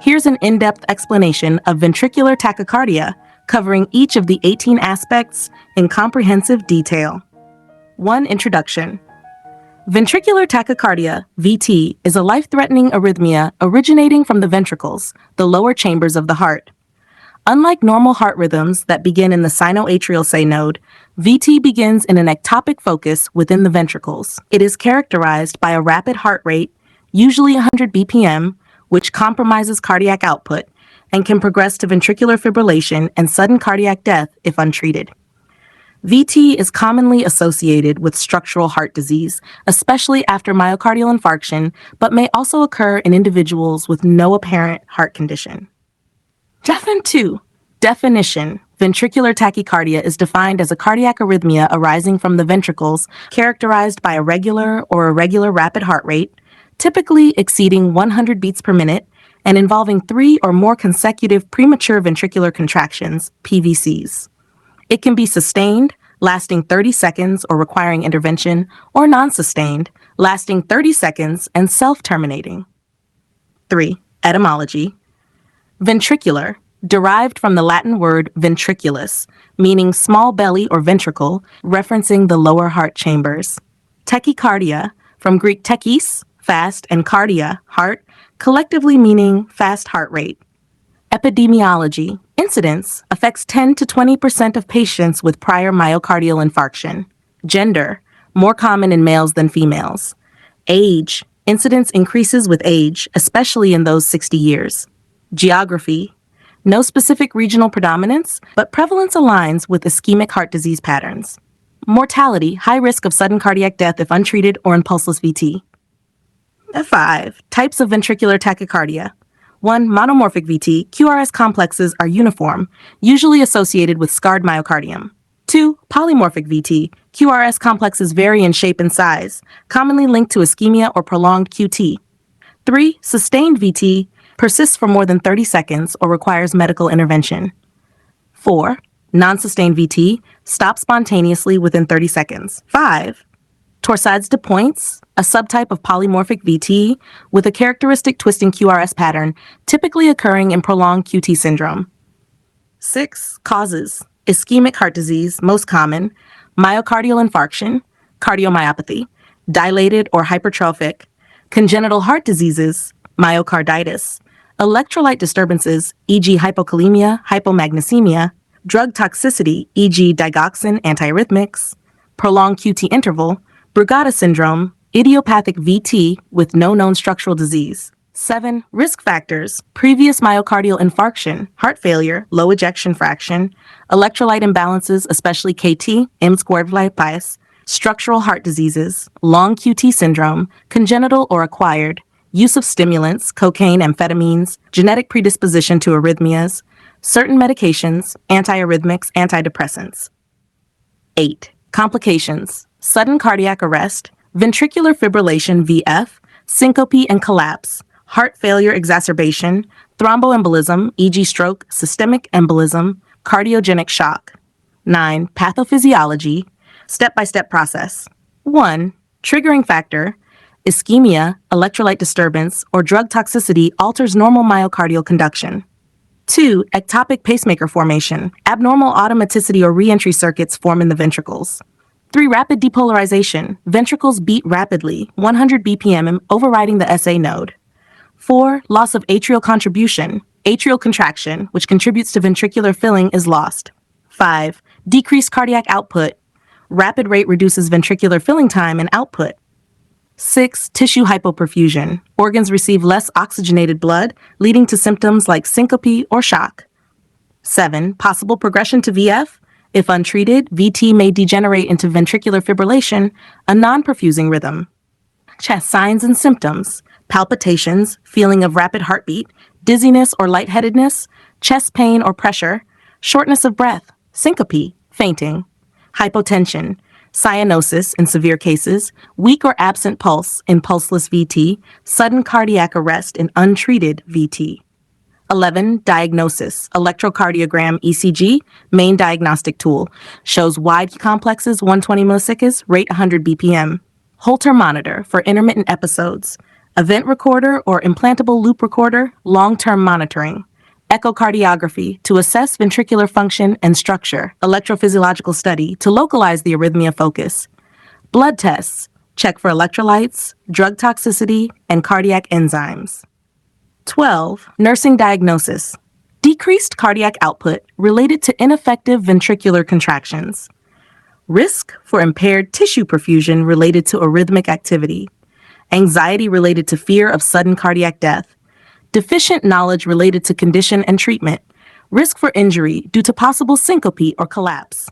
Here's an in-depth explanation of ventricular tachycardia, covering each of the 18 aspects in comprehensive detail. 1. Introduction. Ventricular tachycardia, VT, is a life-threatening arrhythmia originating from the ventricles, the lower chambers of the heart. Unlike normal heart rhythms that begin in the sinoatrial say node, VT begins in an ectopic focus within the ventricles. It is characterized by a rapid heart rate, usually 100 BPM, which compromises cardiac output and can progress to ventricular fibrillation and sudden cardiac death if untreated. VT is commonly associated with structural heart disease, especially after myocardial infarction, but may also occur in individuals with no apparent heart condition. 2. Definition. Ventricular tachycardia is defined as a cardiac arrhythmia arising from the ventricles, characterized by a regular or irregular rapid heart rate, typically exceeding 100 beats per minute, and involving 3 or more consecutive premature ventricular contractions, PVCs. It can be sustained, lasting 30 seconds or requiring intervention, or non-sustained, lasting 30 seconds and self-terminating. 3. Etymology. Ventricular, derived from the Latin word ventriculus, meaning small belly or ventricle, referencing the lower heart chambers. Tachycardia, from Greek tekis, fast, and cardia, heart, collectively meaning fast heart rate. Epidemiology. Incidence affects 10 to 20% of patients with prior myocardial infarction. Gender, more common in males than females. Age. Incidence increases with age, especially in those 60 years. Geography. No specific regional predominance, but prevalence aligns with ischemic heart disease patterns. Mortality, high risk of sudden cardiac death if untreated or in pulseless VT. 5. Types of ventricular tachycardia. 1. Monomorphic VT. QRS complexes are uniform, usually associated with scarred myocardium. 2. Polymorphic VT. QRS complexes vary in shape and size, commonly linked to ischemia or prolonged QT. 3. Sustained VT persists for more than 30 seconds or requires medical intervention. 4. Non-sustained VT stops spontaneously within 30 seconds. 5. Torsades de pointes, a subtype of polymorphic VT with a characteristic twisting QRS pattern, typically occurring in prolonged QT syndrome. 6. Causes. Ischemic heart disease, most common, myocardial infarction, cardiomyopathy, dilated or hypertrophic, congenital heart diseases, myocarditis, electrolyte disturbances, e.g. hypokalemia, hypomagnesemia, drug toxicity, e.g. digoxin antiarrhythmics, prolonged QT interval, Brugada syndrome, idiopathic VT with no known structural disease. 7. Risk factors: previous myocardial infarction, heart failure, low ejection fraction, electrolyte imbalances, especially KT, M-squared bias, structural heart diseases, long QT syndrome, congenital or acquired, use of stimulants, cocaine, amphetamines, genetic predisposition to arrhythmias, certain medications, antiarrhythmics, antidepressants. 8. Complications: sudden cardiac arrest, ventricular fibrillation VF, syncope and collapse, heart failure exacerbation, thromboembolism, e.g. stroke, systemic embolism, cardiogenic shock. 9. Pathophysiology, step-by-step process. 1. Triggering factor: ischemia, electrolyte disturbance, or drug toxicity alters normal myocardial conduction. 2. Ectopic pacemaker formation, abnormal automaticity or reentry circuits form in the ventricles. 3. Rapid depolarization, ventricles beat rapidly, 100 BPM, overriding the SA node. 4. Loss of atrial contribution, atrial contraction, which contributes to ventricular filling, is lost. 5. Decreased cardiac output, rapid rate reduces ventricular filling time and output. 6. Tissue hypoperfusion, organs receive less oxygenated blood, leading to symptoms like syncope or shock. 7. Possible progression to VF. If untreated, VT may degenerate into ventricular fibrillation, a non-perfusing rhythm. Chest signs and symptoms: palpitations, feeling of rapid heartbeat, dizziness or lightheadedness, chest pain or pressure, shortness of breath, syncope, fainting, hypotension, cyanosis in severe cases, weak or absent pulse in pulseless VT, sudden cardiac arrest in untreated VT. 11. Diagnosis. Electrocardiogram ECG, main diagnostic tool, shows wide complexes 120 millisecond, rate 100 BPM. Holter monitor for intermittent episodes. event recorder or implantable loop recorder, long-term monitoring. Echocardiography to assess ventricular function and structure. Electrophysiological study to localize the arrhythmia focus. Blood tests, check for electrolytes, drug toxicity, and cardiac enzymes. 12. Nursing diagnosis. Decreased cardiac output related to ineffective ventricular contractions. Risk for impaired tissue perfusion related to arrhythmic activity. Anxiety related to fear of sudden cardiac death. Deficient knowledge related to condition and treatment. Risk for injury due to possible syncope or collapse.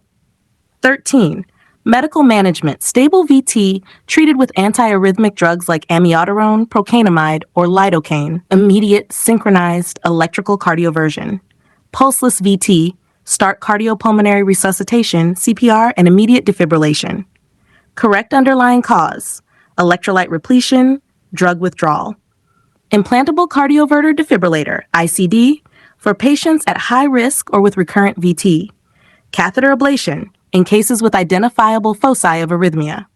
13. Medical management. Stable VT treated with antiarrhythmic drugs like amiodarone, procainamide, or lidocaine. Immediate synchronized electrical cardioversion. Pulseless VT. Start cardiopulmonary resuscitation, CPR, and immediate defibrillation. Correct underlying cause. Electrolyte repletion, drug withdrawal. Implantable cardioverter defibrillator, ICD, for patients at high risk or with recurrent VT. Catheter ablation, in cases with identifiable foci of arrhythmia.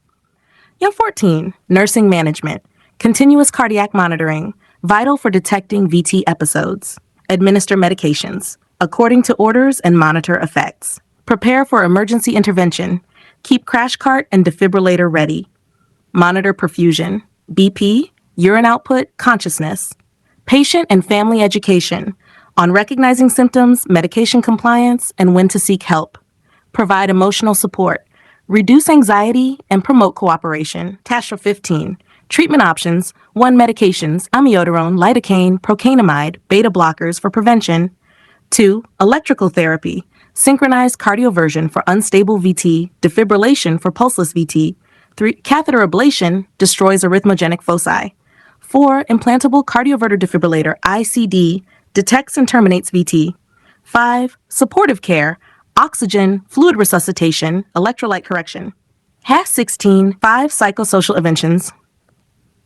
14. Nursing management. Continuous cardiac monitoring, vital for detecting VT episodes. Administer medications, according to orders, and monitor effects. Prepare for emergency intervention. Keep crash cart and defibrillator ready. Monitor perfusion, BP, urine output, consciousness. Patient and family education on recognizing symptoms, medication compliance, and when to seek help. Provide emotional support, reduce anxiety, and promote cooperation. TASHRA 15. Treatment options: 1. Medications, amiodarone, lidocaine, procainamide, beta blockers for prevention. 2. Electrical therapy, synchronized cardioversion for unstable VT, defibrillation for pulseless VT. 3. Catheter ablation destroys arrhythmogenic foci. 4. Implantable cardioverter defibrillator, ICD, detects and terminates VT. 5. Supportive care, oxygen, fluid resuscitation, electrolyte correction. -16. 5 psychosocial interventions.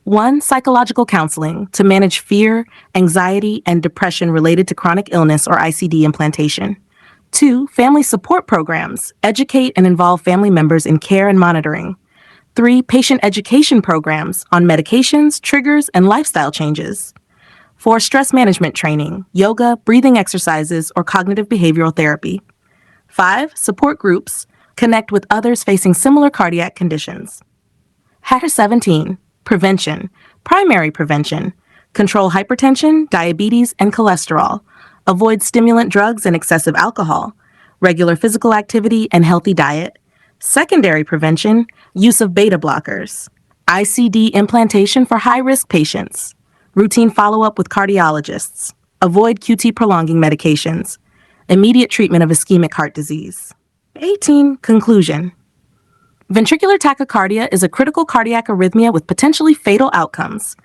1. Psychological counseling to manage fear, anxiety, and depression related to chronic illness or ICD implantation. 2. Family support programs, educate and involve family members in care and monitoring. 3. Patient education programs on medications, triggers, and lifestyle changes. 4. Stress management training, yoga, breathing exercises, or cognitive behavioral therapy. 5. Support groups, connect with others facing similar cardiac conditions. 17. Prevention, primary prevention, control hypertension, diabetes, and cholesterol, avoid stimulant drugs and excessive alcohol, regular physical activity and healthy diet. Secondary prevention, use of beta blockers, ICD implantation for high-risk patients, routine follow-up with cardiologists, avoid QT prolonging medications, immediate treatment of ischemic heart disease. 18. Conclusion. Ventricular tachycardia is a critical cardiac arrhythmia with potentially fatal outcomes.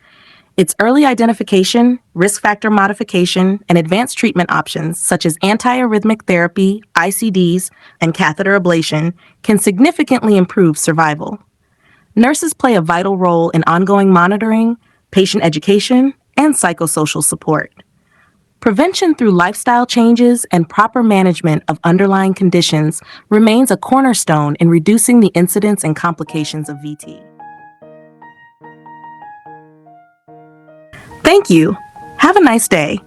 Its early identification, risk factor modification, and advanced treatment options such as antiarrhythmic therapy, ICDs, and catheter ablation can significantly improve survival. Nurses play a vital role in ongoing monitoring, patient education, and psychosocial support. Prevention through lifestyle changes and proper management of underlying conditions remains a cornerstone in reducing the incidence and complications of VT. Thank you. Have a nice day.